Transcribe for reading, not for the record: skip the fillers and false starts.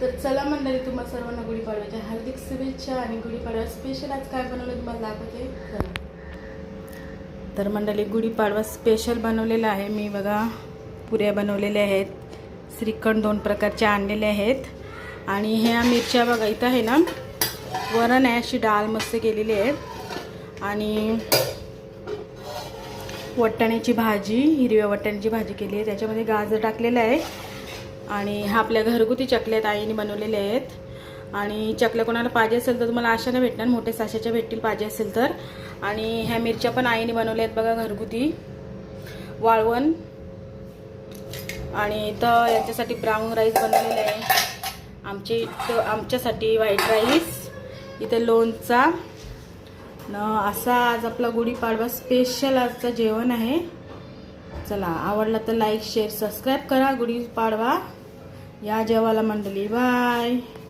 तर चला मंडळी, तुम्हा सर्वांना गुढीपाडव्याच्या हार्दिक शुभेच्छा. आणि गुढीपाडवा स्पेशल आज काय बनवलं तुम्हाला दाखवते. चला. तर मंडळी, गुढीपाडवा स्पेशल बनवलेला आहे मी. बघा, पुऱ्या बनवलेल्या आहेत, श्रीखंड 2 प्रकारचे आणलेले आहेत. आणि ह्या मिरच्या बघा इथं आहे ना, वरण आहे, अशी डाळ मस्त केलेली आहे. आणि वाटाण्याची भाजी, हिरव्या वाटाण्याची भाजी केली आहे, त्याच्यामध्ये गाजर टाकलेलं आहे. आणि हा आपल्या घरगुती चकल्या आहेत, आईने बनवलेले आहेत. आणि चकल्या कोणाला पाहिजे असेल तर तुम्हाला अशा नाही भेटणार, मोठ्या साशाच्या भेटतील पाहिजे असेल तर. आणि ह्या मिरच्या पण आईने बनवल्या आहेत बघा, घरगुती वाळवण. आणि इथं यांच्यासाठी ब्राऊन राईस बनवलेला आहे, आमच्यासाठी व्हाईट राईस. इथं लोणचा. असा आज आपला गुढीपाडवा स्पेशल आजचं जेवण आहे. चला, आवडला तर लाईक शेअर सबस्क्राईब करा. गुढीपाडवा या जेवायला मंडळी, बाय.